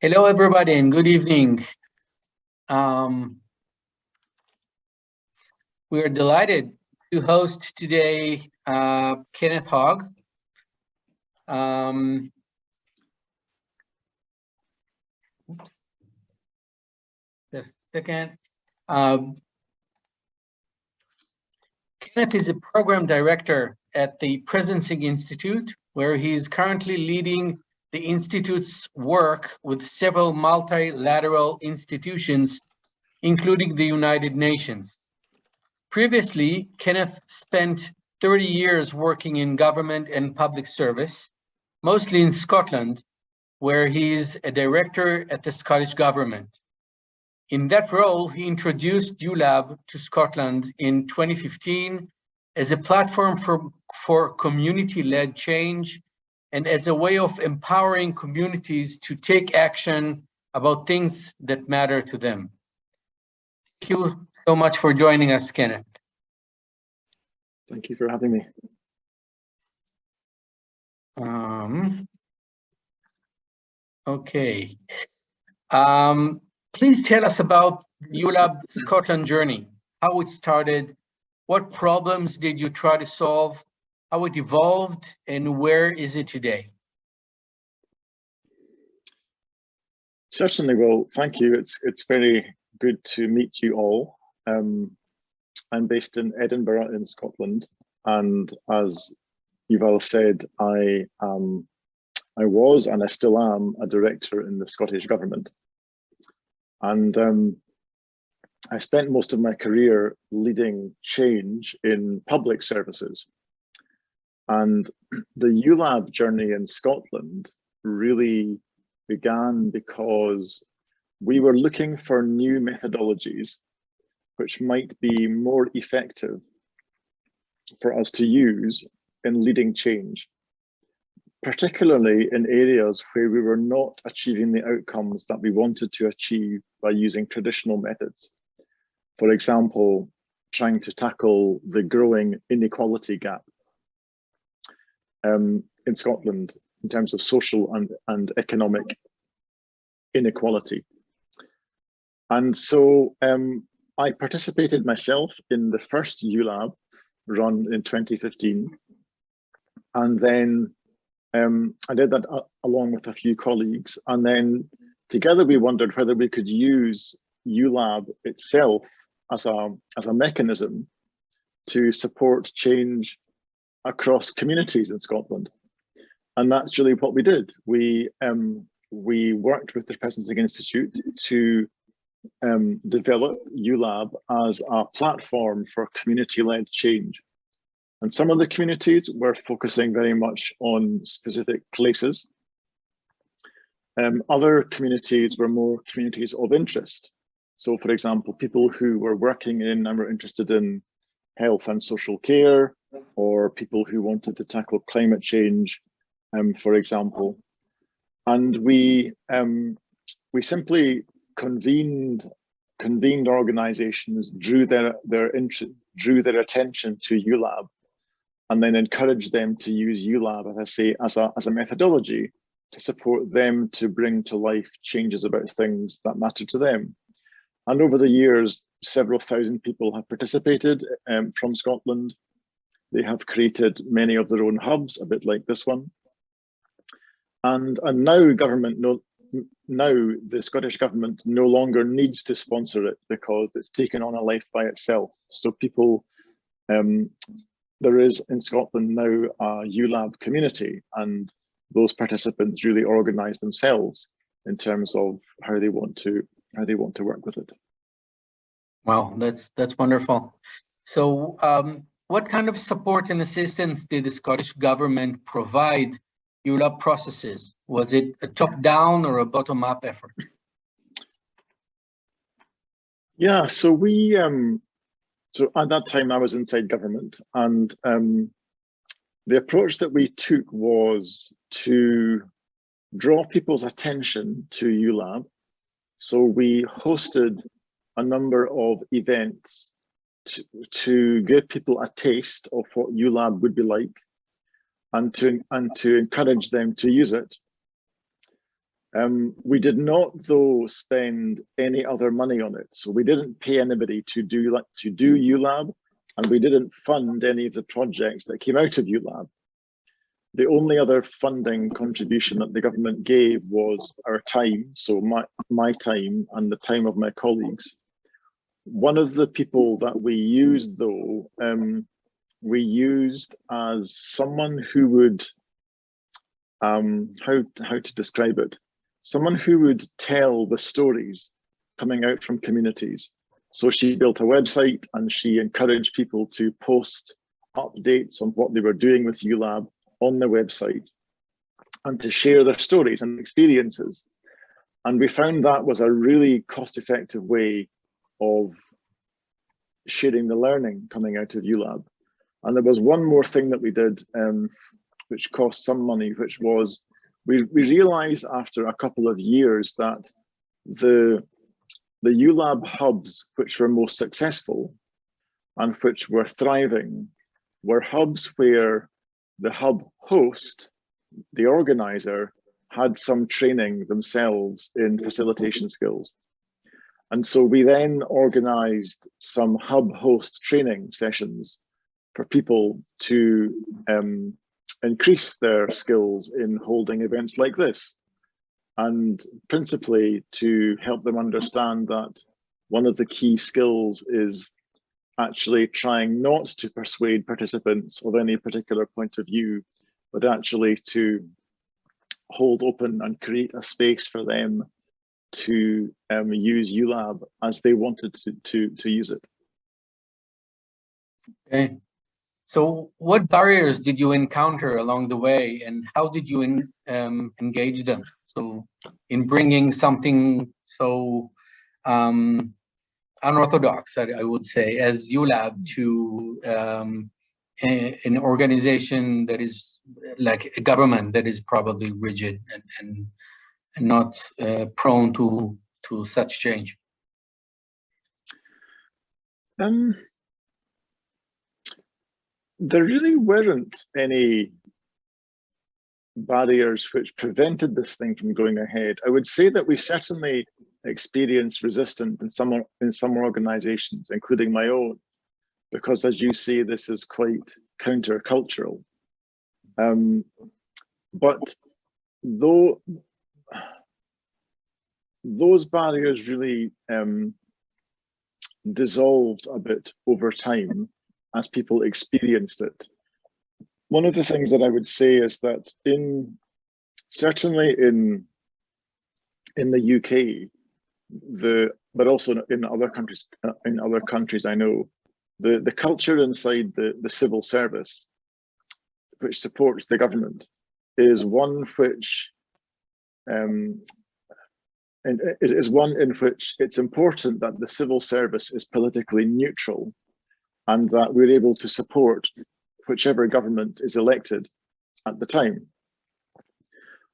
Hello, everybody, and good evening. We are delighted to host today Kenneth Hogg. Just a second. Kenneth is a program director at the Presencing Institute, where he is currently leading the Institute's work with several multilateral institutions, including the United Nations. Previously, Kenneth spent 30 years working in government and public service, mostly in Scotland, where he is a director at the Scottish Government. In that role, he introduced ULAB to Scotland in 2015 as a platform for community-led change and as a way of empowering communities to take action about things that matter to them. Thank you so much for joining us, Kenneth. Thank you for having me. Okay. Please tell us about ULAB Scotland journey, how it started, what problems did you try to solve, how it evolved, and where is it today? Certainly, well, thank you. It's very good to meet you all. I'm based in Edinburgh in Scotland, and as you've all said, I was and I still am a director in the Scottish Government. And I spent most of my career leading change in public services. And the ULAB journey in Scotland really began because we were looking for new methodologies which might be more effective for us to use in leading change, particularly in areas where we were not achieving the outcomes that we wanted to achieve by using traditional methods. For example, trying to tackle the growing inequality gap in Scotland in terms of social and economic inequality. And so I participated myself in the first ULAB run in 2015. And then I did that along with a few colleagues. And then together we wondered whether we could use ULAB itself as a mechanism to support change across communities in Scotland. And that's really what we did. We worked with the Presencing Institute to develop ULAB as a platform for community-led change. And some of the communities were focusing very much on specific places. Other communities were more communities of interest. So for example, people who were working in and were interested in health and social care, or people who wanted to tackle climate change, for example. And we simply convened organizations, drew their attention to ULAB, and then encouraged them to use ULAB, as I say, as a methodology to support them to bring to life changes about things that matter to them. And over the years, several thousand people have participated from Scotland. They have created many of their own hubs, a bit like this one. And now the Scottish Government no longer needs to sponsor it because it's taken on a life by itself. So people, there is in Scotland now a ULAB community, and those participants really organise themselves in terms of how they want to work with it. Wow, that's wonderful. So what kind of support and assistance did the Scottish Government provide ULAB processes? Was it a top-down or a bottom-up effort? Yeah, so so at that time I was inside government, and the approach that we took was to draw people's attention to ULAB. So we hosted a number of events to give people a taste of what ULAB would be like, and to encourage them to use it. We did not, though, spend any other money on it. So we didn't pay anybody to do ULAB, and we didn't fund any of the projects that came out of ULAB. The only other funding contribution that the government gave was our time, so my time and the time of my colleagues. One of the people that we used, though, we used as someone who would, how to describe it? Someone who would tell the stories coming out from communities. So she built a website and she encouraged people to post updates on what they were doing with ULAB on their website and to share their stories and experiences. And we found that was a really cost-effective way of sharing the learning coming out of ULAB. And there was one more thing that we did, which cost some money, which was we realized after a couple of years that the ULAB hubs which were most successful and which were thriving were hubs where the hub host, the organizer, had some training themselves in facilitation skills. And so we then organized some hub host training sessions for people to increase their skills in holding events like this, and principally to help them understand that one of the key skills is actually trying not to persuade participants of any particular point of view, but actually to hold open and create a space for them to use ULAB as they wanted to use it. Okay. So what barriers did you encounter along the way, and how did you engage them? So in bringing something so unorthodox, I would say, as ULAB to an organization that is like a government that is probably rigid and not prone to such change. There really weren't any barriers which prevented this thing from going ahead. I would say that we certainly experienced resistance in some organizations, including my own, because as you say, this is quite countercultural. But though those barriers really dissolved a bit over time as people experienced it. One of the things that I would say is that certainly in the UK, but also in other countries I know, the culture inside the civil service, which supports the government, is one which is one in which it's important that the civil service is politically neutral and that we're able to support whichever government is elected at the time.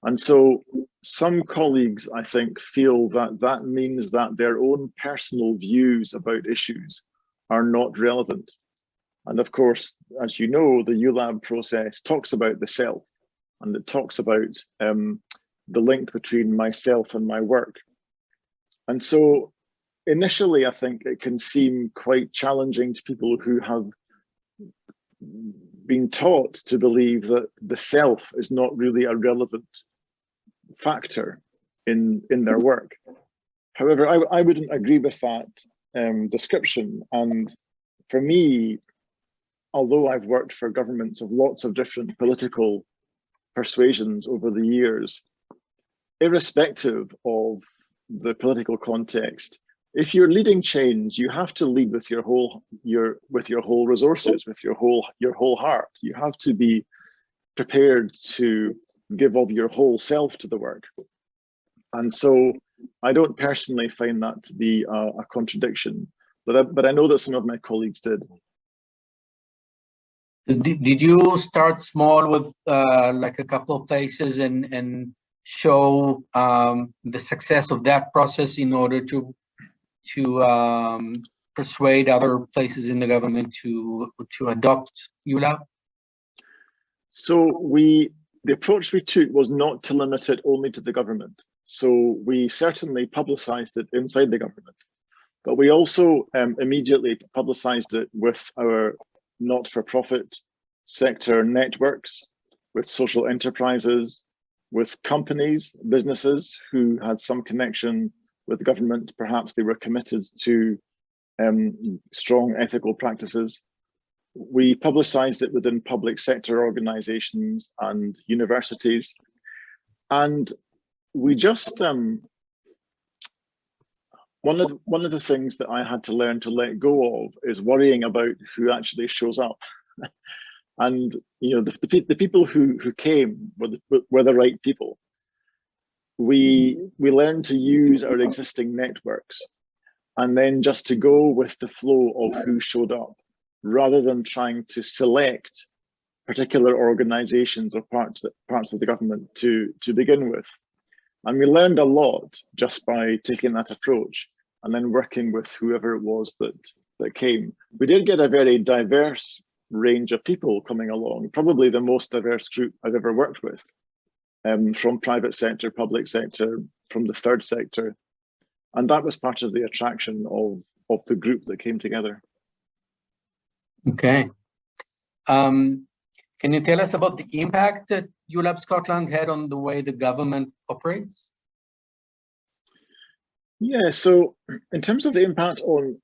And so some colleagues, I think, feel that that means that their own personal views about issues are not relevant. And of course, as you know, the ULAB process talks about the self, and it talks about the link between myself and my work. And so initially, I think it can seem quite challenging to people who have been taught to believe that the self is not really a relevant factor in their work. However, I wouldn't agree with that description. And for me, although I've worked for governments of lots of different political persuasions over the years, irrespective of the political context, if you're leading change, you have to lead with your whole resources, with your whole heart. You have to be prepared to give of your whole self to the work. And so I don't personally find that to be a contradiction, but I know that some of my colleagues did. Did you start small with like a couple of places and show the success of that process in order to persuade other places in the government to adopt ULAB? So the approach we took was not to limit it only to the government. So we certainly publicized it inside the government, but we also immediately publicized it with our not-for-profit sector networks, with social enterprises, with companies, businesses who had some connection with government. Perhaps they were committed to strong ethical practices. We publicized it within public sector organizations and universities. And we just, one of the things that I had to learn to let go of is worrying about who actually shows up. And you know, the people who came were the right people. We learned to use our existing networks, and then just to go with the flow of who showed up, rather than trying to select particular organizations or parts of the government to begin with. And we learned a lot just by taking that approach and then working with whoever it was that came. We did get a very diverse range of people coming along, probably the most diverse group I've ever worked with, from private sector, public sector, from the third sector. And that was part of the attraction of the group that came together. Okay. Can you tell us about the impact that ULAB Scotland had on the way the government operates? Yeah, so in terms of the impact on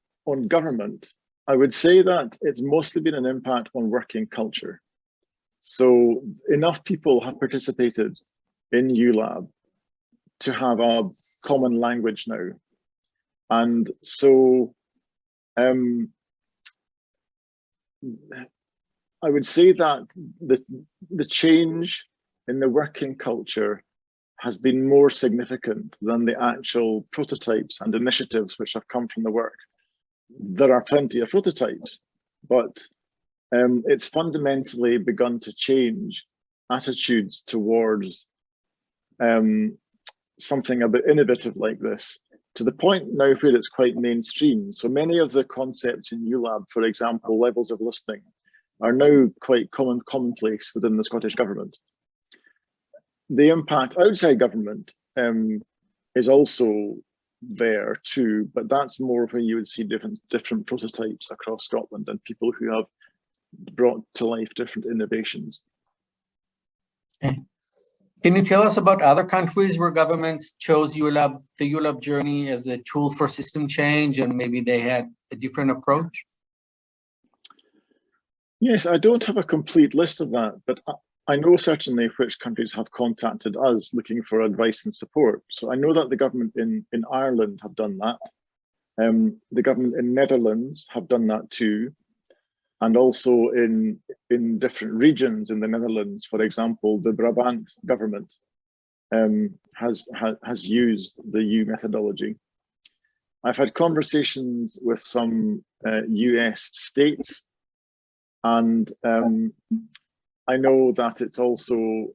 government, I would say that it's mostly been an impact on working culture. So enough people have participated in ULAB to have a common language now. And so I would say that the change in the working culture has been more significant than the actual prototypes and initiatives which have come from the work. There are plenty of prototypes, but it's fundamentally begun to change attitudes towards something a bit innovative like this, to the point now where it's quite mainstream. So many of the concepts in ULAB, for example, levels of listening, are now quite commonplace within the Scottish Government. The impact outside government is also there too, but that's more when you would see different prototypes across Scotland and people who have brought to life different innovations. Okay. Can you tell us about other countries where governments chose the ULAB journey as a tool for system change, and maybe they had a different approach? Yes, I don't have a complete list of that, but I know certainly which countries have contacted us looking for advice and support. So I know that the government in Ireland have done that. The government in Netherlands have done that too. And also in different regions in the Netherlands, for example, the Brabant government has used the U methodology. I've had conversations with some US states, and I know that it's also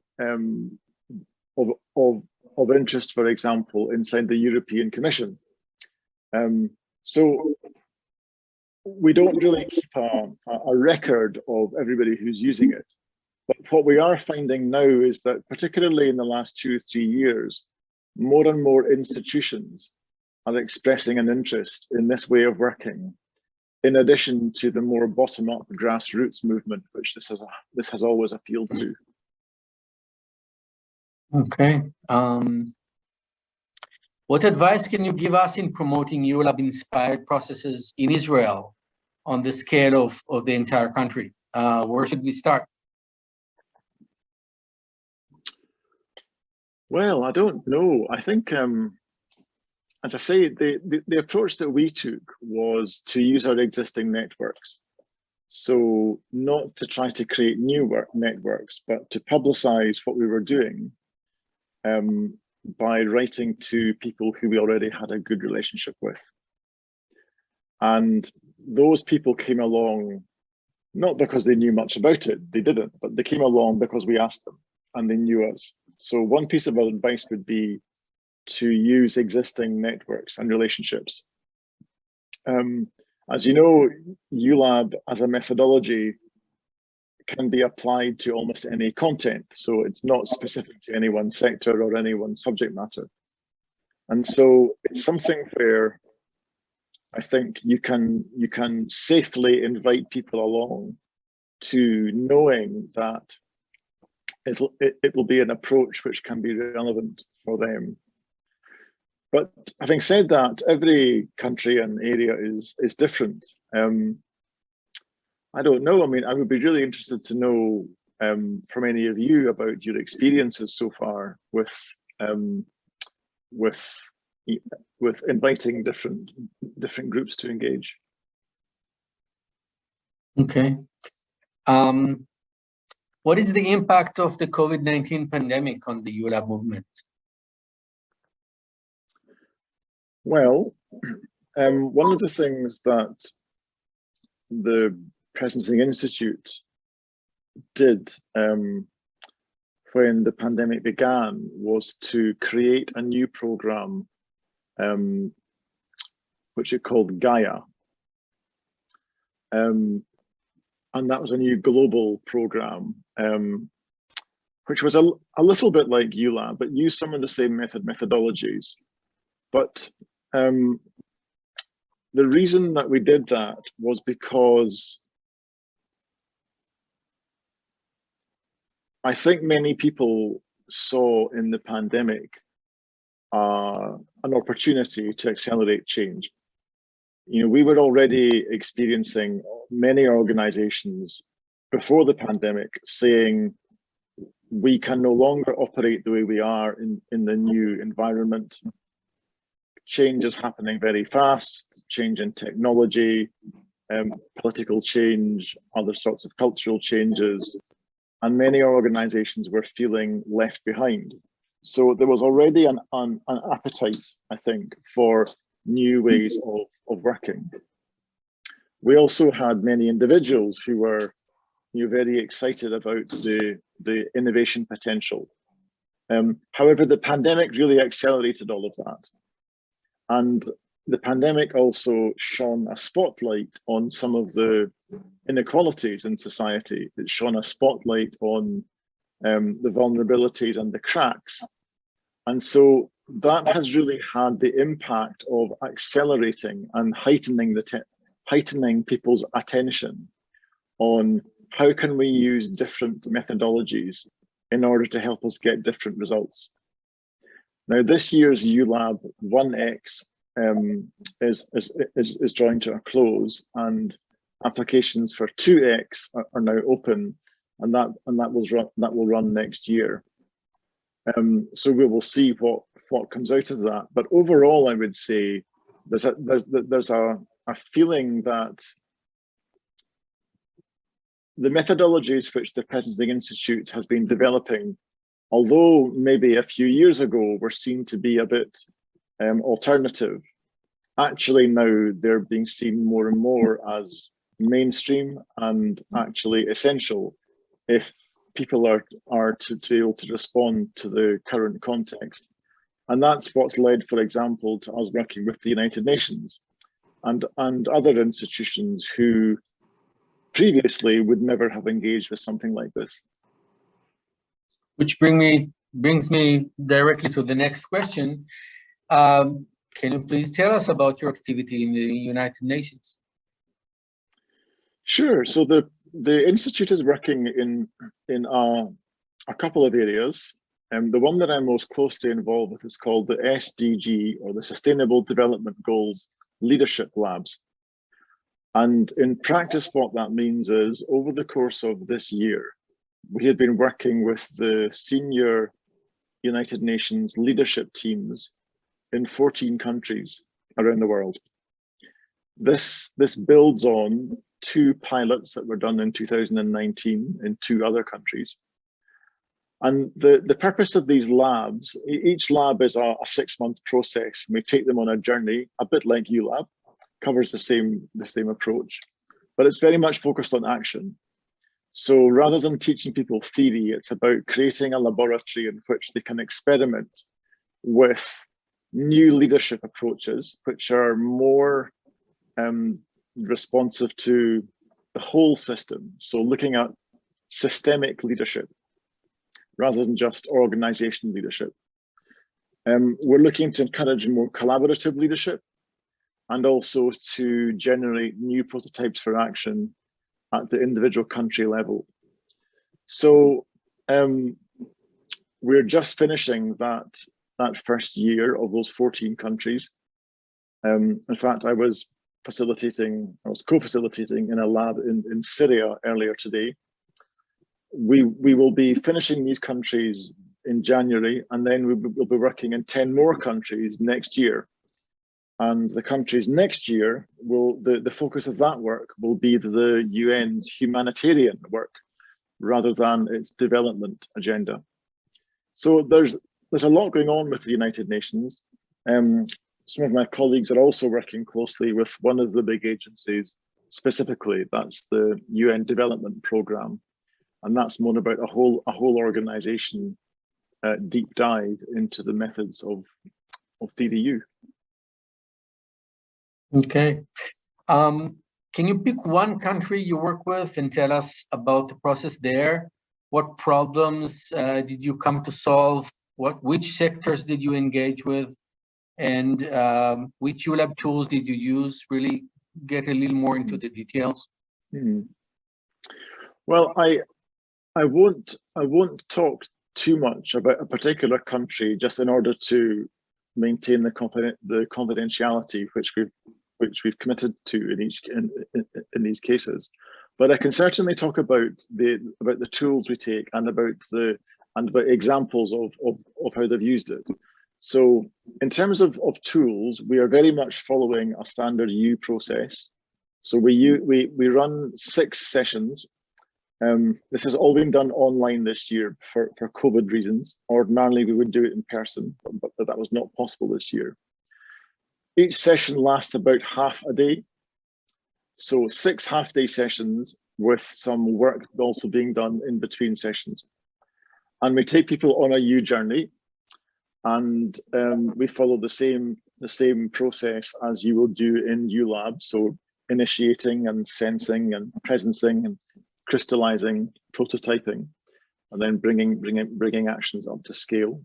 of interest, for example, inside the European Commission. So we don't really keep a record of everybody who's using it. But what we are finding now is that, particularly in the last 2 or 3 years, more and more institutions are expressing an interest in this way of working, in addition to the more bottom-up grassroots movement, which this has always appealed to. Okay. What advice can you give us in promoting ULAB-inspired processes in Israel on the scale of the entire country? Where should we start? Well, I don't know. I think, as I say, the approach that we took was to use our existing networks. So not to try to create new networks, but to publicize what we were doing by writing to people who we already had a good relationship with. And those people came along, not because they knew much about it, they didn't, but they came along because we asked them and they knew us. So one piece of advice would be to use existing networks and relationships. As you know, ULAB as a methodology can be applied to almost any content. So it's not specific to any one sector or any one subject matter. And so it's something where I think you can safely invite people along to knowing that it will be an approach which can be relevant for them. But having said that, every country and area is different. I don't know. I mean, I would be really interested to know from any of you about your experiences so far with inviting different groups to engage. Okay. What is the impact of the COVID-19 pandemic on the ULAB movement? Well, one of the things that the Presencing Institute did when the pandemic began was to create a new program which it called GAIA. And that was a new global program, which was a little bit like ULAB, but used some of the same methodologies. But the reason that we did that was because I think many people saw in the pandemic an opportunity to accelerate change. You know, we were already experiencing many organizations before the pandemic saying we can no longer operate the way we are in the new environment. Change is happening very fast, change in technology, political change, other sorts of cultural changes, and many organizations were feeling left behind. So there was already an appetite, I think, for new ways of working. We also had many individuals who were very excited about the innovation potential. However, the pandemic really accelerated all of that. And the pandemic also shone a spotlight on some of the inequalities in society. It shone a spotlight on the vulnerabilities and the cracks. And so that has really had the impact of accelerating and heightening people's attention on how can we use different methodologies in order to help us get different results. Now, this year's ULAB 1X is drawing to a close, and applications for 2X are now open, and that will run next year. So we will see what comes out of that. But overall, I would say there's a feeling that the methodologies which the Presencing Institute has been developing, although maybe a few years ago were seen to be a bit alternative, actually now they're being seen more and more as mainstream and actually essential if people are to be able to respond to the current context. And that's what's led, for example, to us working with the United Nations and other institutions who previously would never have engaged with something like this. Which brings me directly to the next question. Can you please tell us about your activity in the United Nations? Sure. So the Institute is working in a couple of areas. The one that I'm most closely involved with is called the SDG, or the Sustainable Development Goals Leadership Labs. And in practice, what that means is over the course of this year, we had been working with the senior United Nations leadership teams in 14 countries around the world. This builds on 2 pilots that were done in 2019 in 2 other countries. And the purpose of these labs, each lab is a 6-month process. We take them on a journey, a bit like ULAB, covers the same approach, but it's very much focused on action. So rather than teaching people theory, it's about creating a laboratory in which they can experiment with new leadership approaches, which are more responsive to the whole system. So looking at systemic leadership rather than just organization leadership. We're looking to encourage more collaborative leadership and also to generate new prototypes for action at the individual country level. So we're just finishing that first year of those 14 countries. In fact, I was co-facilitating in a lab in Syria earlier today. We will be finishing these countries in January, and then we'll be working in 10 more countries next year. And the countries next year the focus of that work will be the UN's humanitarian work rather than its development agenda. So there's a lot going on with the United Nations. Some of my colleagues are also working closely with one of the big agencies, specifically, that's the UN Development Programme. And that's more about a whole organization deep dive into the methods of TDU. Okay. Can you pick one country you work with and tell us about the process there? What problems did you come to solve? Which sectors did you engage with? And which ULab tools did you use? Really get a little more into the details. Well, I won't talk too much about a particular country just in order to maintain the confidentiality which we've committed to in these cases. But I can certainly talk about the tools we take and about examples of how they've used it. So in terms of tools, we are very much following a standard U process. So we run 6 sessions. This has all been done online this year for COVID reasons. Ordinarily, we would do it in person, but that was not possible this year. Each session lasts about half a day. So 6 half-day sessions with some work also being done in between sessions. And we take people on a U journey, and we follow the same process as you will do in ULab. So initiating and sensing and presencing and crystallizing, prototyping, and then bringing actions up to scale.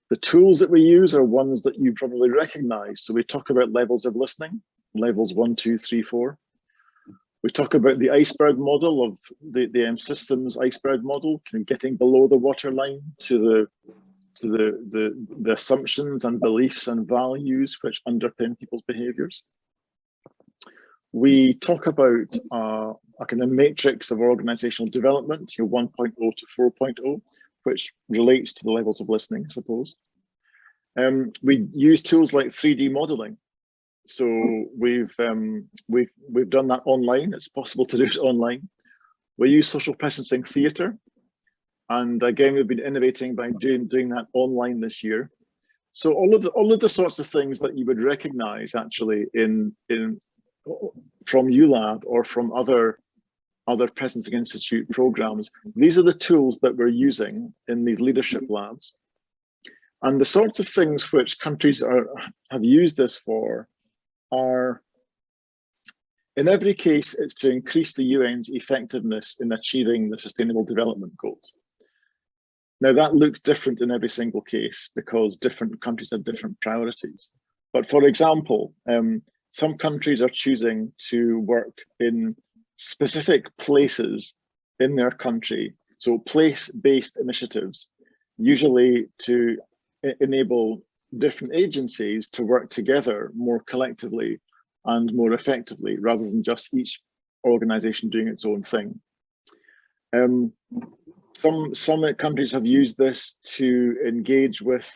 The tools that we use are ones that you probably recognize. So we talk about levels of listening, levels 1, 2, 3, 4. We talk about the iceberg model of the M systems iceberg model, kind of getting below the waterline to the assumptions and beliefs and values which underpin people's behaviors. We talk about a kind of matrix of organizational development, 1.0 to 4.0, which relates to the levels of listening, I suppose. We use tools like 3D modeling. So we've done that online. It's possible to do it online. We use social presencing theatre, and again we've been innovating by doing that online this year. So all of the sorts of things that you would recognise actually from ULab or from other Presencing Institute programs, these are the tools that we're using in these leadership labs. And the sorts of things which countries have used this for are, in every case, it's to increase the UN's effectiveness in achieving the Sustainable Development Goals. Now that looks different in every single case because different countries have different priorities. But for example, some countries are choosing to work in specific places in their country, so place-based initiatives, usually to enable different agencies to work together more collectively and more effectively, rather than just each organization doing its own thing. Some countries have used this to engage with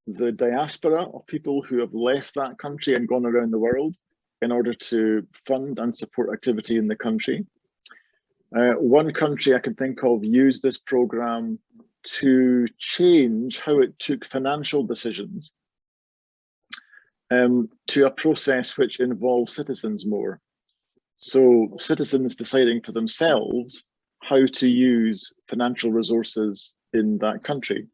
the diaspora of people who have left that country and gone around the world in order to fund and support activity in the country. One country I can think of used this program to change how it took financial decisions to a process which involves citizens more. So citizens deciding for themselves how to use financial resources in that country.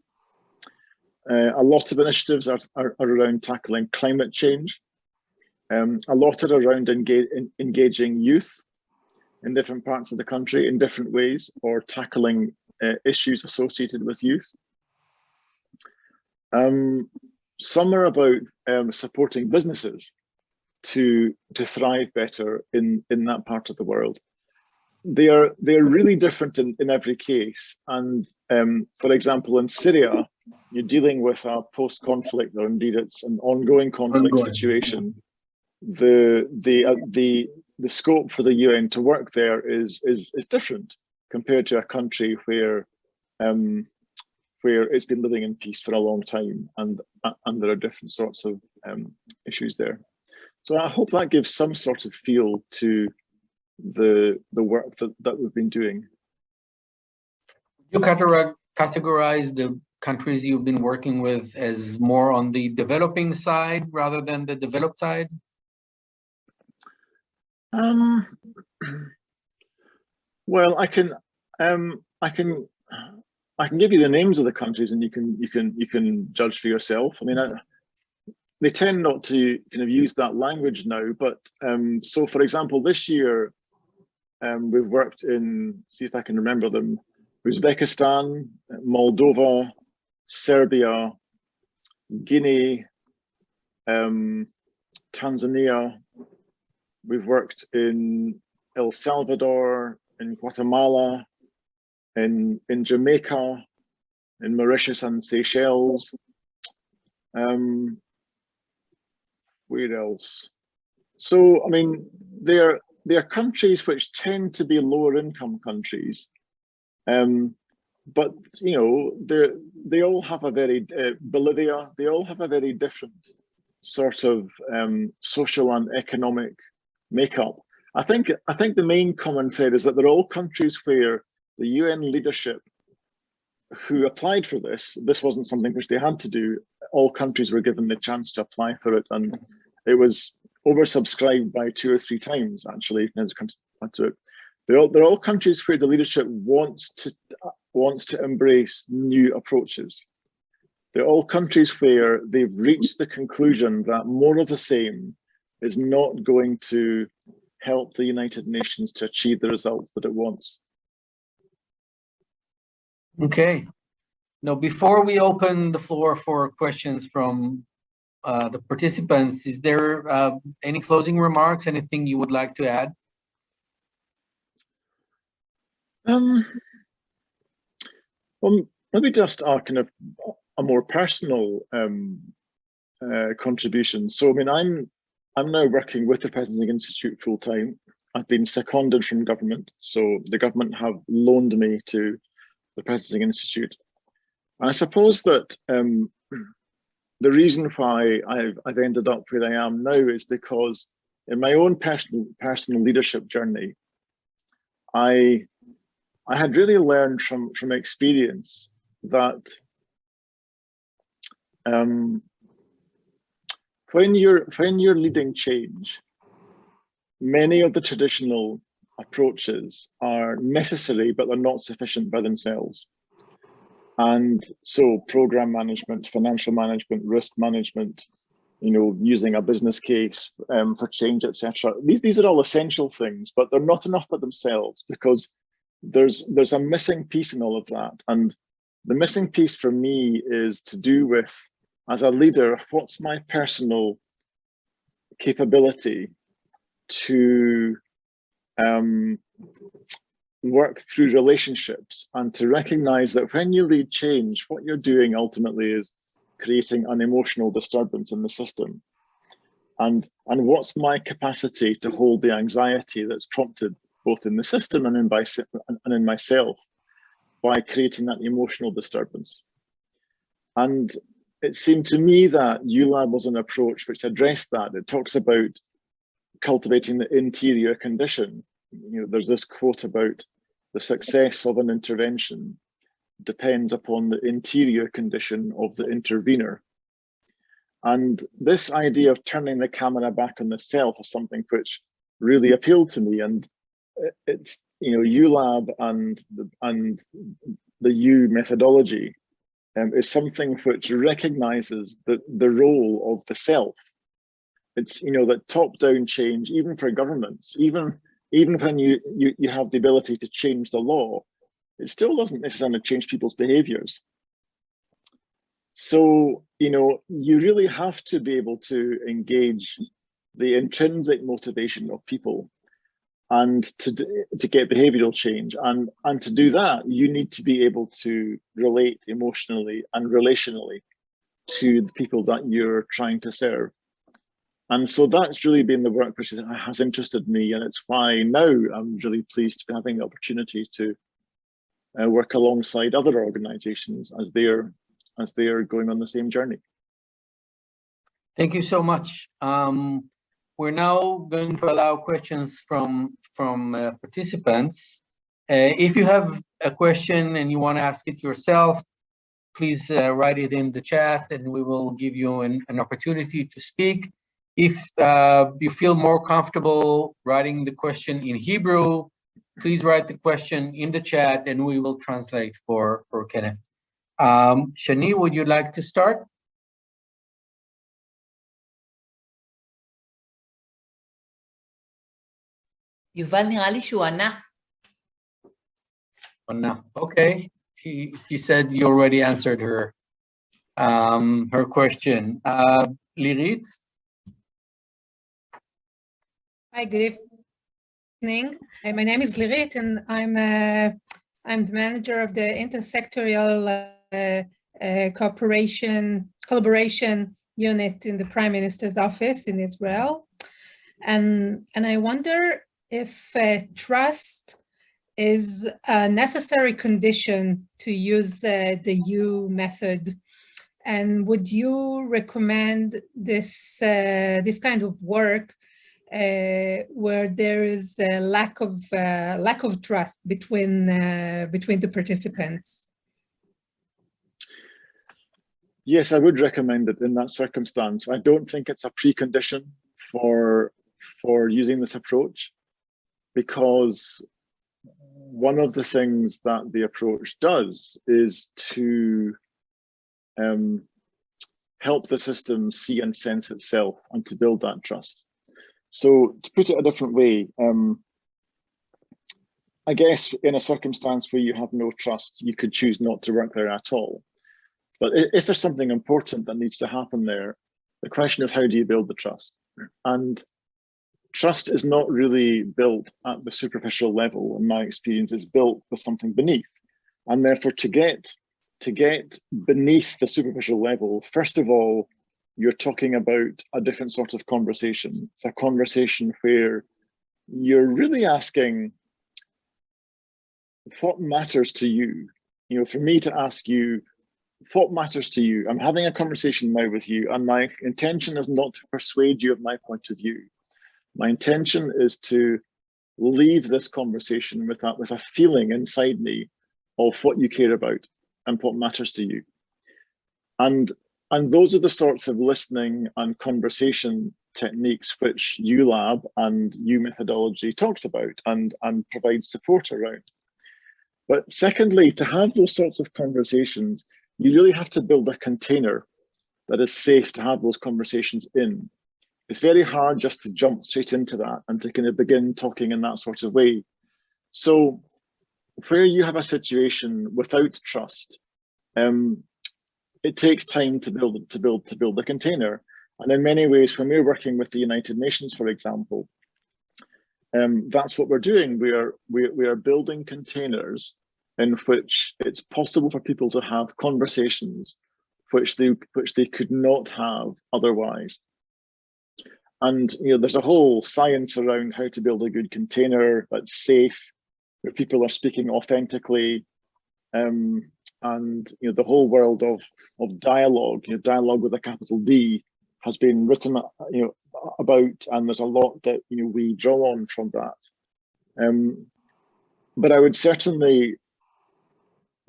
A lot of initiatives are around tackling climate change. A lot are around engaging youth in different parts of the country in different ways, or tackling issues associated with youth. Some are about supporting businesses to thrive better in that part of the world. They're really different in every case. And for example, in Syria, you're dealing with a post-conflict, or indeed it's an ongoing conflict situation. The scope for the UN to work there is different compared to a country where it's been living in peace for a long time, and there are different sorts of issues there. So I hope that gives some sort of feel to the work that we've been doing. You categorize the countries you've been working with as more on the developing side rather than the developed side? Well, I can give you the names of the countries, and you can judge for yourself. I mean, they tend not to kind of use that language now, but so for example, this year we've worked in, see if I can remember them, Uzbekistan, Moldova, Serbia, Guinea, Tanzania. We've worked in El Salvador, in Guatemala, in Jamaica, in Mauritius and Seychelles. Where else? So, I mean, they are countries which tend to be lower income countries, but you know, they all have a very Bolivia. They all have a very different sort of social and economic makeup. I think the main common thread is that they're all countries where the UN leadership who applied for this wasn't something which they had to do. All countries were given the chance to apply for it, and it was oversubscribed by 2 or 3 times actually. They're all countries where the leadership wants to embrace new approaches. They're all countries where they've reached the conclusion that more of the same is not going to help the United Nations to achieve the results that it wants. Okay. Now, before we open the floor for questions from the participants, is there any closing remarks, anything you would like to add? Well, maybe just a kind of a more personal contribution. So, I mean, I'm now working with the Presidency Institute full time. I've been seconded from government, so the government have loaned me to the Presidency Institute. And I suppose that the reason why I've ended up where I am now is because in my own personal leadership journey, I had really learned from experience that when you're leading change, many of the traditional approaches are necessary, but they're not sufficient by themselves. And so program management, financial management, risk management, you know, using a business case for change, etc. These are all essential things, but they're not enough by themselves, because there's a missing piece in all of that. And the missing piece for me is to do with, as a leader, what's my personal capability to work through relationships, and to recognize that when you lead change, what you're doing ultimately is creating an emotional disturbance in the system. And what's my capacity to hold the anxiety that's prompted both in the system and in myself by creating that emotional disturbance. And it seemed to me that ULAB was an approach which addressed that. It talks about cultivating the interior condition. You know, there's this quote about the success of an intervention depends upon the interior condition of the intervener. And this idea of turning the camera back on the self is something which really appealed to me. And it's, you know, ULAB and the U methodology is something which recognizes the role of the self. It's, you know, that top-down change, even for governments, even when you have the ability to change the law, it still doesn't necessarily change people's behaviors. So, you know, you really have to be able to engage the intrinsic motivation of people and to get behavioral change. And to do that, you need to be able to relate emotionally and relationally to the people that you're trying to serve. And so that's really been the work which has interested me, and it's why now I'm really pleased to be having the opportunity to work alongside other organizations as they're going on the same journey. Thank you so much. We're now going to allow questions from participants. If you have a question and you want to ask it yourself, please write it in the chat and we will give you an opportunity to speak. If you feel more comfortable writing the question in Hebrew, please write the question in the chat and we will translate for Kenneth. Shani, would you like to start? יובל נראה לי שהוא ענה. Okay, he said you already answered her question. Lirit? Hi, good evening. My name is Lirit, and I'm the manager of the intersectorial collaboration unit in the Prime Minister's office in Israel. And I wonder if trust is a necessary condition to use the U method. And would you recommend this kind of work where there is a lack of trust between the participants? Yes, I would recommend it in that circumstance. I don't think it's a precondition for using this approach, because one of the things that the approach does is to help the system see and sense itself and to build that trust. So to put it a different way, I guess in a circumstance where you have no trust, you could choose not to work there at all. But if there's something important that needs to happen there, the question is, how do you build the trust? And trust is not really built at the superficial level. In my experience, it's built with something beneath. And therefore, to get beneath the superficial level, first of all, you're talking about a different sort of conversation. It's a conversation where you're really asking, what matters to you? You know, for me to ask you, what matters to you? I'm having a conversation now with you, and my intention is not to persuade you of my point of view. My intention is to leave this conversation with a feeling inside me of what you care about and what matters to you. And those are the sorts of listening and conversation techniques which ULab and U methodology talks about and provides support around. But secondly, to have those sorts of conversations, you really have to build a container that is safe to have those conversations in. It's very hard just to jump straight into that and to kind of begin talking in that sort of way. So where you have a situation without trust, it takes time to build the container. And in many ways, when we're working with the United Nations, for example, that's what we're doing. We are building containers in which it's possible for people to have conversations which they could not have otherwise. And you know, there's a whole science around how to build a good container that's safe, where people are speaking authentically, and you know, the whole world of dialogue, you know, dialogue with a capital D, has been written, you know, about, and there's a lot that, you know, we draw on from that. But I would certainly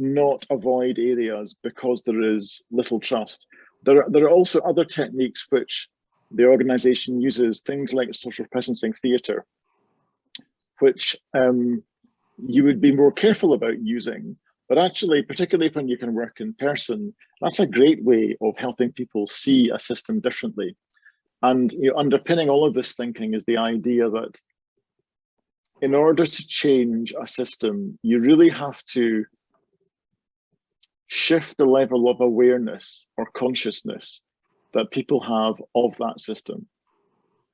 not avoid areas because there is little trust. There are also other techniques which the organization uses, things like social presencing theatre, which you would be more careful about using. But actually, particularly when you can work in person, that's a great way of helping people see a system differently. And you know, underpinning all of this thinking is the idea that in order to change a system, you really have to shift the level of awareness or consciousness that people have of that system.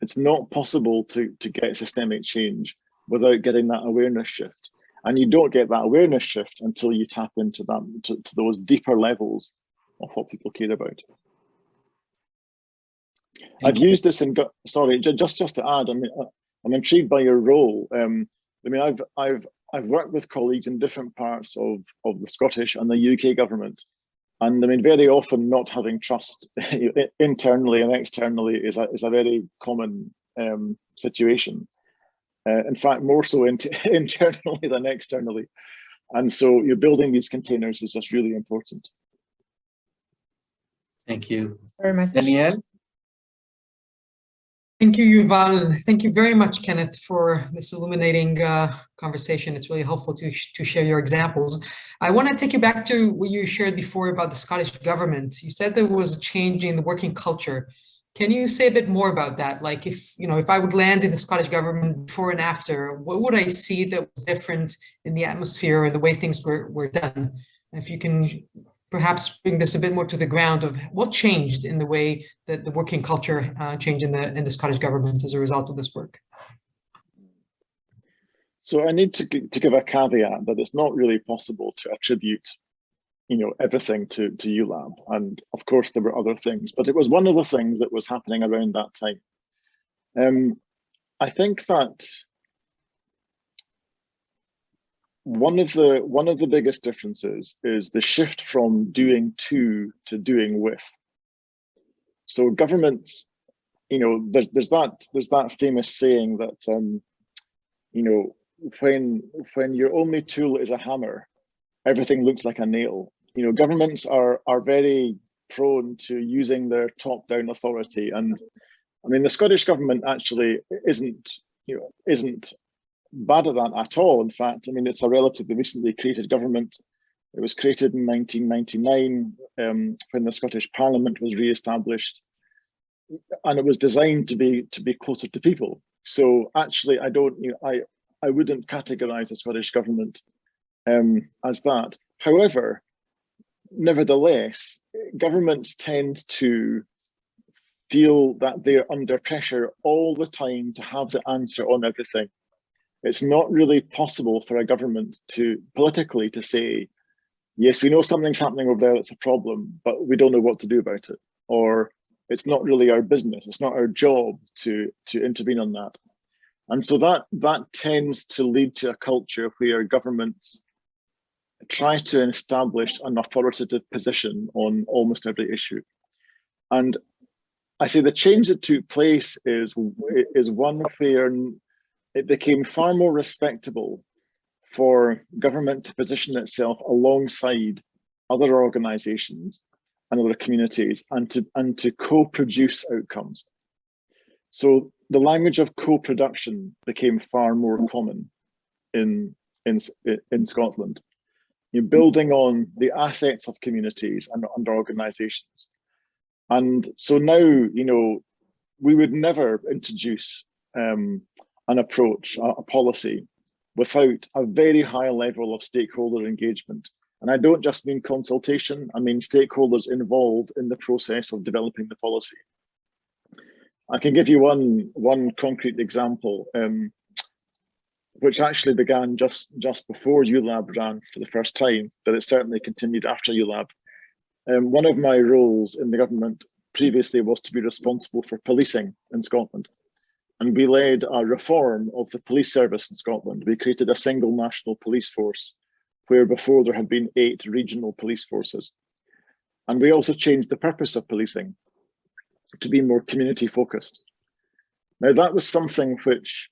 It's not possible to get systemic change without getting that awareness shift. And you don't get that awareness shift until you tap into that, to those deeper levels of what people care about. I've used this in, sorry, just to add, I mean, I'm intrigued by your role. I mean, I've worked with colleagues in different parts of the Scottish and the UK government. And I mean, very often not having trust internally and externally is a very common situation. In fact, more so internally than externally. And so you're building these containers is just really important. Thank you. Very much. Danielle? Thank you, Yuval. Thank you very much, Kenneth, for this illuminating conversation. It's really helpful to share your examples. I want to take you back to what you shared before about the Scottish government. You said there was a change in the working culture. Can you say a bit more about that? Like if I would land in the Scottish government before and after, what would I see that was different in the atmosphere and the way things were done? If you can perhaps bring this a bit more to the ground of what changed in the way that the working culture changed in the Scottish government as a result of this work. So I need to give a caveat that it's not really possible to attribute everything to ULAB. And of course there were other things, but it was one of the things that was happening around that time. I think that one of the biggest differences is the shift from doing to doing with. So governments, there's that famous saying that when your only tool is a hammer, everything looks like a nail. Governments are very prone to using their top-down authority, and I mean the Scottish government actually isn't bad at that at all. In fact, I mean it's a relatively recently created government. It was created in 1999 when the Scottish Parliament was re-established, and it was designed to be closer to people. So actually, I wouldn't categorise the Scottish government as that. However, nevertheless, governments tend to feel that they're under pressure all the time to have the answer on everything. It's not really possible for a government politically to say, yes, we know something's happening over there, it's a problem, but we don't know what to do about it. Or it's not really our business, it's not our job to intervene on that. And so that tends to lead to a culture where governments try to establish an authoritative position on almost every issue. And I say the change that took place is one where it became far more respectable for government to position itself alongside other organizations and other communities and to co-produce outcomes. So the language of co-production became far more common in Scotland. You're building on the assets of communities and organizations. And so now, we would never introduce an approach, a policy, without a very high level of stakeholder engagement. And I don't just mean consultation, I mean stakeholders involved in the process of developing the policy. I can give you one concrete example, which actually began just before ULAB ran for the first time, but it certainly continued after ULAB. One of my roles in the government previously was to be responsible for policing in Scotland. And we led a reform of the police service in Scotland. We created a single national police force, where before there had been 8 regional police forces. And we also changed the purpose of policing to be more community focused. Now that was something which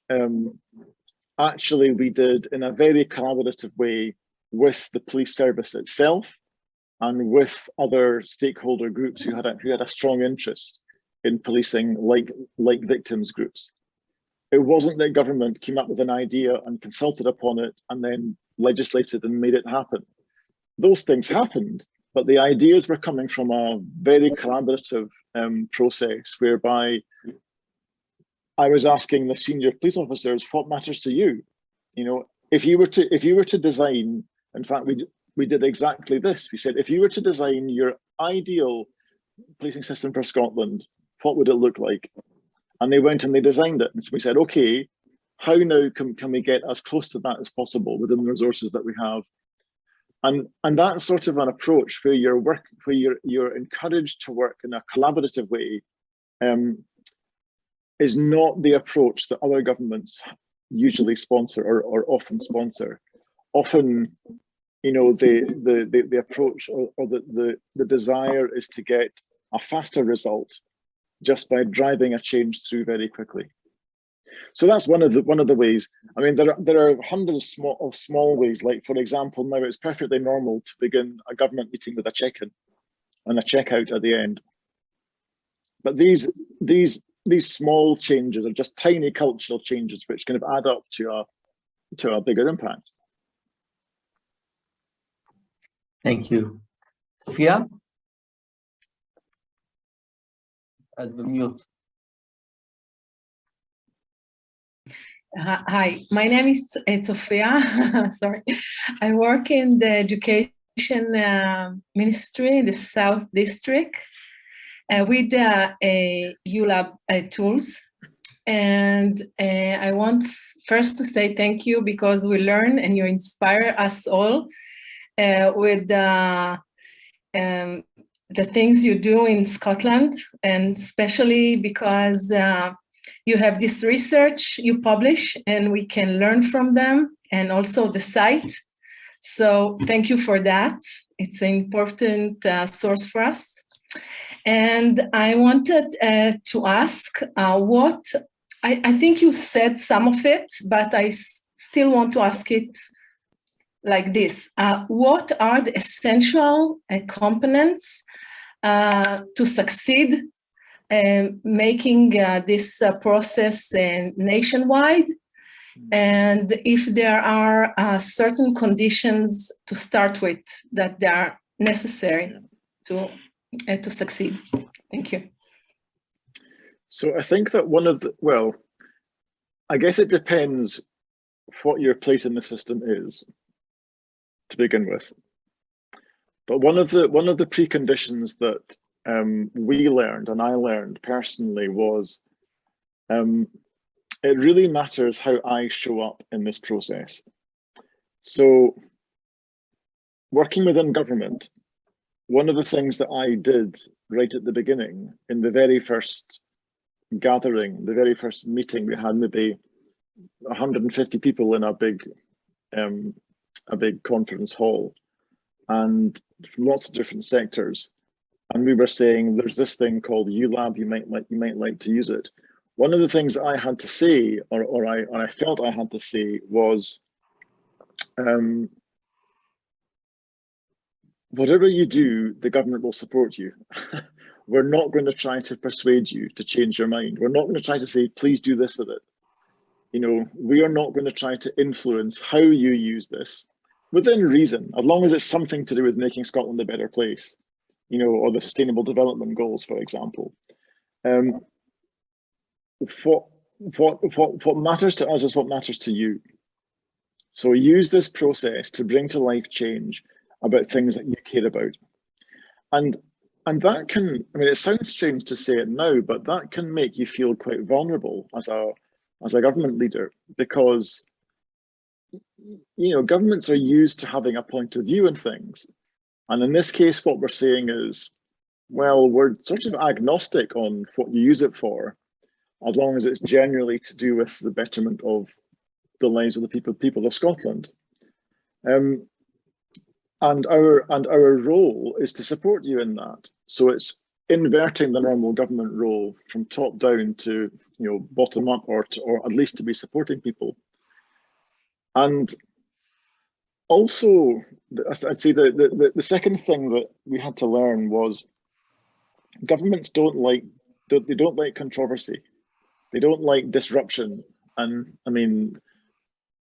actually we did in a very collaborative way with the police service itself and with other stakeholder groups who had a strong interest in policing, like victims groups. It wasn't that government came up with an idea and consulted upon it and then legislated and made it happen. Those things happened, but the ideas were coming from a very collaborative process whereby I was asking the senior police officers, what matters to you? If you were to design, in fact, we did exactly this. We said, if you were to design your ideal policing system for Scotland, what would it look like? And they went and they designed it. And so we said, okay, how now can we get as close to that as possible within the resources that we have? And that sort of an approach where you're encouraged to work in a collaborative way is not the approach that other governments usually sponsor or often sponsor. Often, you know, the approach or the desire is to get a faster result just by driving a change through very quickly. So that's one of the ways. I mean, there are hundreds of small ways. Like, for example, now it's perfectly normal to begin a government meeting with a check-in and a check-out at the end. But these small changes are just tiny cultural changes which kind of add up to a bigger impact. Thank you. Sophia? Mute. Hi, my name is Sophia. Sorry, I work in the education ministry in the South District with ULab tools. And I want first to say thank you because we learn and you inspire us all with the things you do in Scotland, and especially because you have this research you publish and we can learn from them, and also the site. So thank you for that. It's an important source for us. And I wanted to ask what, I think you said some of it, but I still want to ask it like this. What are the essential components to succeed making this process nationwide, and if there are certain conditions to start with that they are necessary to succeed? Thank you. So I think that one of the, well, I guess it depends what your place in the system is to begin with. But one of the preconditions that we learned, and I learned personally, was it really matters how I show up in this process. So working within government, one of the things that I did right at the beginning, in the very first gathering, the very first meeting, we had maybe 150 people in a big conference hall, and from lots of different sectors. And we were saying, there's this thing called ULab, you might like to use it. One of the things I had to say, or I felt I had to say, was whatever you do, the government will support you. We're not going to try to persuade you to change your mind. We're not going to try to say, please do this with it. You know, we are not going to try to influence how you use this within reason, as long as it's something to do with making Scotland a better place, you know, or the Sustainable Development Goals, for example. What matters to us is what matters to you. So use this process to bring to life change about things that you care about. And that can, I mean, it sounds strange to say it now, but that can make you feel quite vulnerable as a government leader, because, you know, governments are used to having a point of view on things. And in this case, what we're saying is, well, we're sort of agnostic on what you use it for, as long as it's generally to do with the betterment of the lives of the people of Scotland. And our role is to support you in that. So it's inverting the normal government role from top down to, you know, bottom up, or at least to be supporting people. And also, I'd say the second thing that we had to learn was governments don't like controversy. They don't like disruption. And I mean,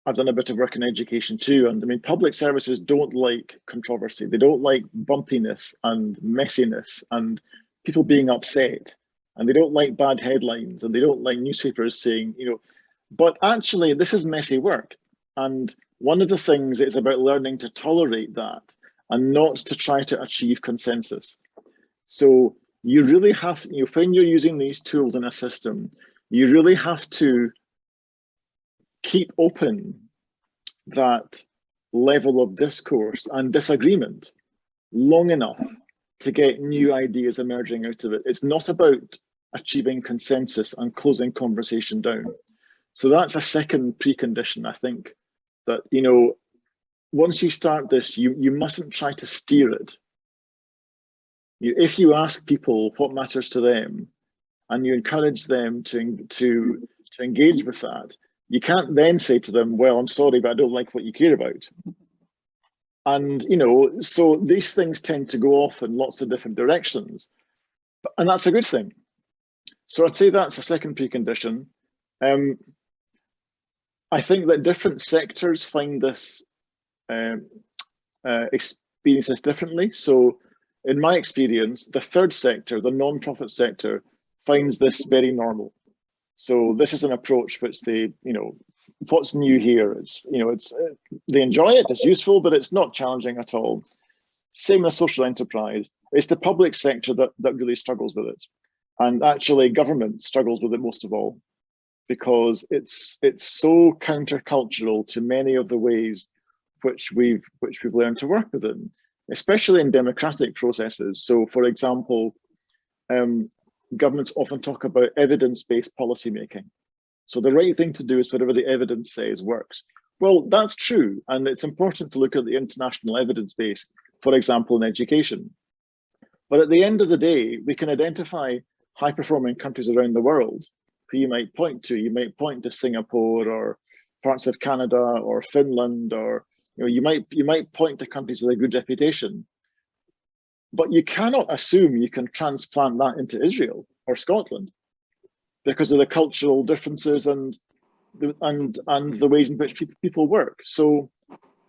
I've done a bit of work in education too, and I mean, public services don't like controversy. They don't like bumpiness and messiness and people being upset, and they don't like bad headlines, and they don't like newspapers saying, you know, but actually this is messy work. And one of the things is about learning to tolerate that and not to try to achieve consensus. So you really have, when you're using these tools in a system, you really have to keep open that level of discourse and disagreement long enough to get new ideas emerging out of it. It's not about achieving consensus and closing conversation down. So that's a second precondition, I think, that, once you start this, you mustn't try to steer it. If you ask people what matters to them and you encourage them to engage with that, you can't then say to them, well, I'm sorry, but I don't like what you care about. And, so these things tend to go off in lots of different directions, and that's a good thing. So I'd say that's a second precondition. I think that different sectors find this, experience this differently. So in my experience, the third sector, the non-profit sector, finds this very normal. So this is an approach which they, what's new here is, they enjoy it, it's useful, but it's not challenging at all. Same as social enterprise. It's the public sector that really struggles with it. And actually government struggles with it most of all, because it's so countercultural to many of the ways which we've learned to work within, especially in democratic processes. So for example, governments often talk about evidence-based policymaking. So the right thing to do is whatever the evidence says works. Well, that's true. And it's important to look at the international evidence base, for example, in education. But at the end of the day, we can identify high-performing countries around the world who you might point to. You might point to Singapore or parts of Canada or Finland, or you might point to countries with a good reputation. But you cannot assume you can transplant that into Israel or Scotland because of the cultural differences and the ways in which people work. So,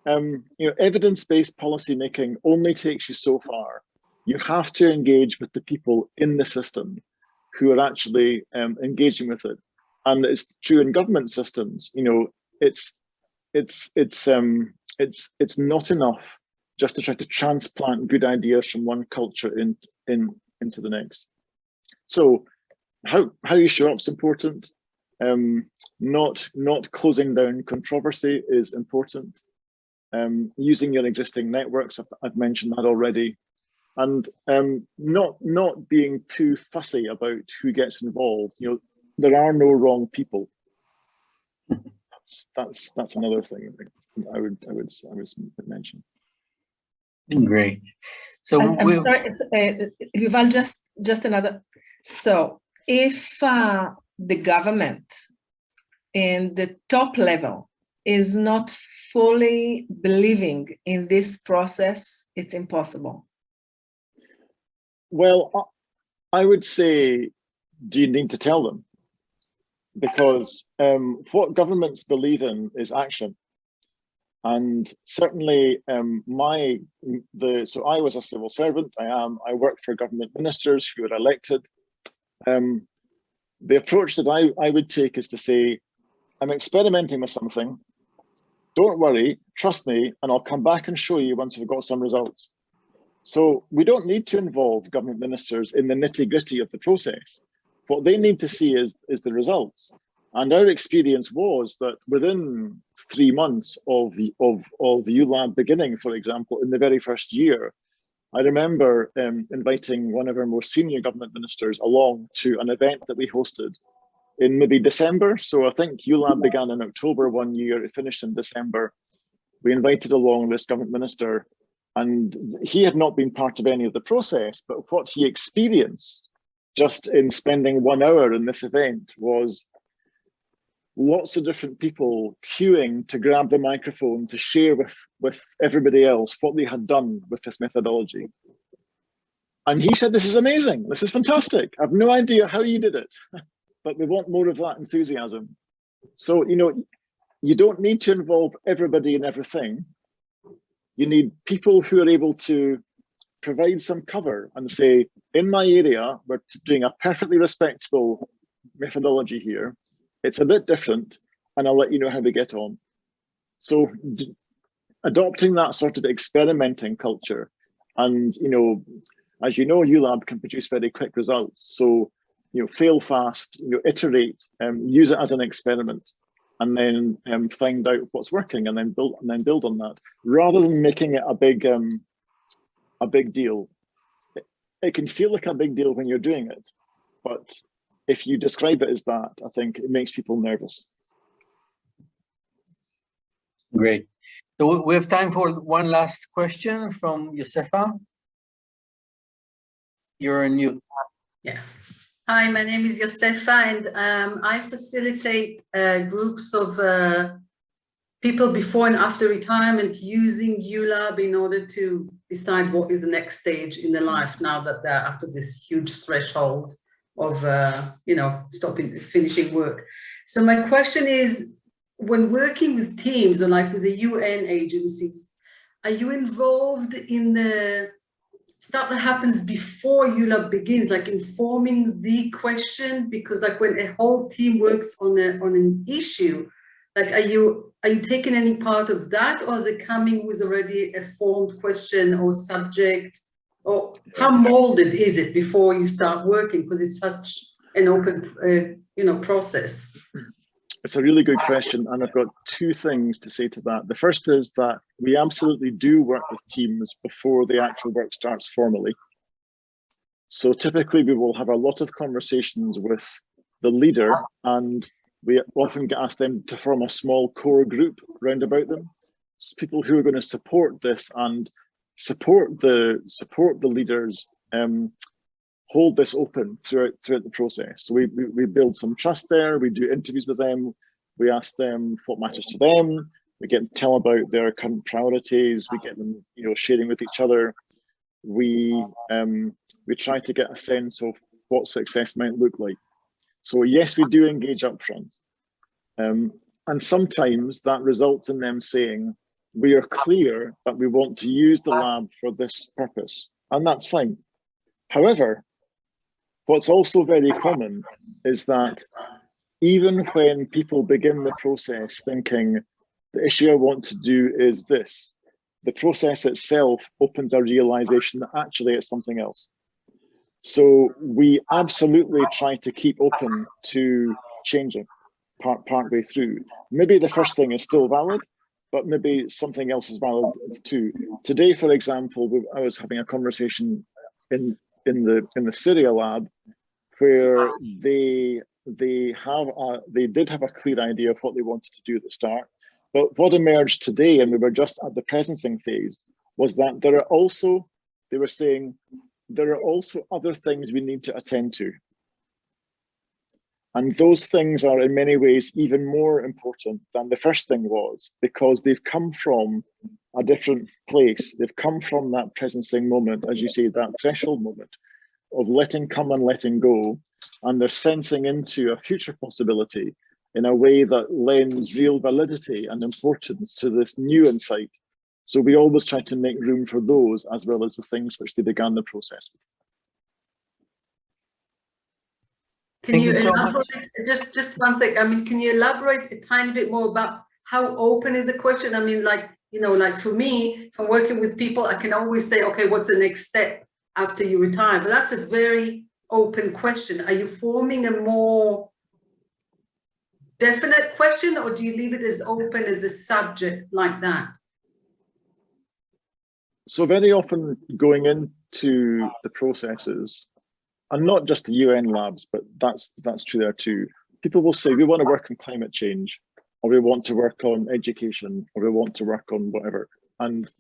evidence-based policy making only takes you so far. You have to engage with the people in the system who are actually engaging with it, and it's true in government systems. It's not enough just to try to transplant good ideas from one culture into the next. So how you show up is important. Not closing down controversy is important. Using your existing networks, I've mentioned that already, and not being too fussy about who gets involved. There are no wrong people. That's another thing I would mention. Great. So I'm sorry, Yuval, just another. So if the government in the top level is not fully believing in this process, it's impossible. Well, I would say, do you need to tell them? Because what governments believe in is action. And certainly so I was a civil servant. I worked for government ministers who were elected. The approach that I would take is to say, I'm experimenting with something. Don't worry, trust me, and I'll come back and show you once we've got some results. So we don't need to involve government ministers in the nitty-gritty of the process. What they need to see is the results. And our experience was that within 3 months of ULAB beginning, for example, in the very first year, I remember inviting one of our most senior government ministers along to an event that we hosted in maybe December. So I think ULAB began in October one year, it finished in December. We invited along this government minister, and he had not been part of any of the process, but what he experienced just in spending 1 hour in this event was lots of different people queuing to grab the microphone to share with everybody else what they had done with this methodology. And he said, this is amazing, this is fantastic. I have no idea how you did it, but we want more of that enthusiasm. So, you don't need to involve everybody in everything. You need people who are able to provide some cover and say, in my area, we're doing a perfectly respectable methodology here. It's a bit different, and I'll let you know how we get on. So adopting that sort of experimenting culture. And, as you know, ULab can produce very quick results. So, fail fast, iterate, use it as an experiment, and then find out what's working, and then build on that, rather than making it a big deal. It can feel like a big deal when you're doing it, but if you describe it as that, I think it makes people nervous. Great. So we have time for one last question from Josefa. You're on mute. Yeah. Hi, my name is Josefa, and I facilitate groups of people before and after retirement using ULab in order to decide what is the next stage in their life now that they're after this huge threshold of, finishing work. So my question is, when working with teams or like with the UN agencies, are you involved in the stuff that happens before ULab begins, like informing the question? Because like when a whole team works on an issue, like are you taking any part of that, or are they coming with already a formed question or subject? Or how molded is it before you start working? Because it's such an open, process. It's a really good question, and I've got two things to say to that. The first is that we absolutely do work with teams before the actual work starts formally. So typically we will have a lot of conversations with the leader, and we often ask them to form a small core group round about them. So people who are going to support this and support the leaders, hold this open throughout the process. So we build some trust there. We do interviews with them. We ask them what matters to them. We get them to tell about their current priorities. We get them, sharing with each other. We try to get a sense of what success might look like. So yes, we do engage up front. And sometimes that results in them saying, we are clear that we want to use the lab for this purpose, and that's fine. However, what's also very common is that even when people begin the process thinking, the issue I want to do is this, the process itself opens a realization that actually it's something else. So we absolutely try to keep open to changing partway through. Maybe the first thing is still valid, but maybe something else is valid too. Today, for example, I was having a conversation in the Syria lab, where they did have a clear idea of what they wanted to do at the start. But what emerged today, and we were just at the presencing phase, was that they were saying, there are also other things we need to attend to. And those things are in many ways even more important than the first thing was, because they've come from a different place. They've come from that presencing moment, as you say, that threshold moment of letting come and letting go. And they're sensing into a future possibility in a way that lends real validity and importance to this new insight. So we always try to make room for those as well as the things which they began the process with. Can you elaborate, just one thing, can you elaborate a tiny bit more about how open is the question? Like for me, if I'm working with people, I can always say, okay, what's the next step after you retire? But that's a very open question. Are you forming a more definite question, or do you leave it as open as a subject like that? So very often going into the processes, and not just the UN labs, but that's true there too, people will say, we want to work on climate change, or we want to work on education, or we want to work on whatever. And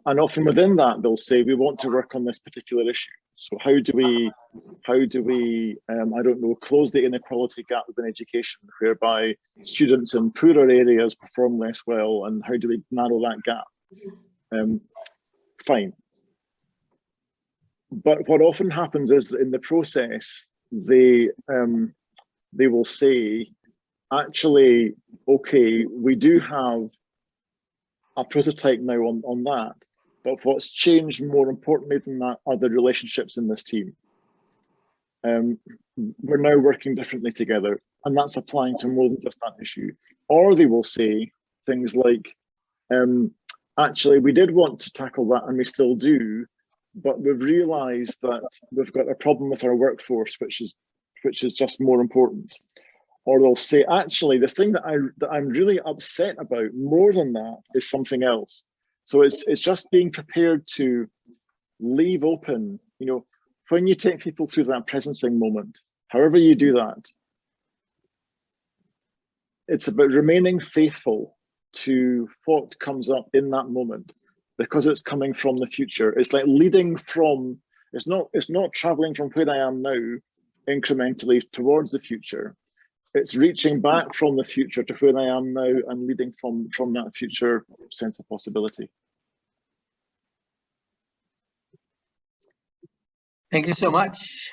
often within that, they'll say, we want to work on this particular issue. So how do we, I don't know, close the inequality gap within education, whereby students in poorer areas perform less well, and how do we narrow that gap? Fine. But what often happens is in the process, they will say, actually, okay, we do have a prototype now on that, but what's changed more importantly than that are the relationships in this team. We're now working differently together, and that's applying to more than just that issue. Or they will say things like, actually we did want to tackle that, and we still do, but we've realized that we've got a problem with our workforce, which is just more important. Or they'll say, actually, the thing that I'm really upset about more than that is something else. So it's just being prepared to leave open, you know, when you take people through that presencing moment, however you do that, it's about remaining faithful to what comes up in that moment, because it's coming from the future. It's like leading from, it's not traveling from where I am now incrementally towards the future. It's reaching back from the future to where I am now and leading from that future sense of possibility. Thank you so much.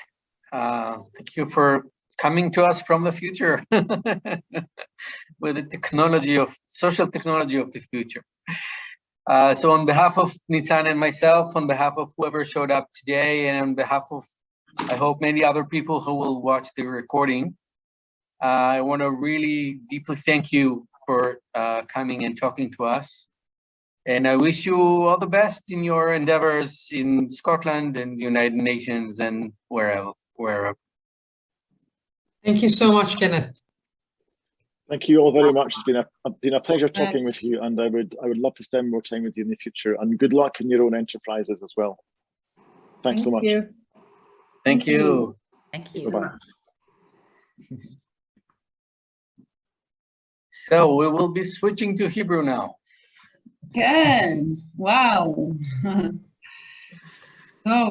Thank you for coming to us from the future with the technology of social technology of the future. So on behalf of Nitzan and myself, on behalf of whoever showed up today, and on behalf of, I hope, many other people who will watch the recording, I want to really deeply thank you for coming and talking to us. And I wish you all the best in your endeavors in Scotland and the United Nations and wherever. Thank you so much, Kenneth. Thank you all very much. It's been a pleasure talking with you, and I would love to spend more time with you in the future. And good luck in your own enterprises as well. Thanks so much. Thank you. Thank you. Bye-bye. So we will be switching to Hebrew now. כן, וואו. טוב.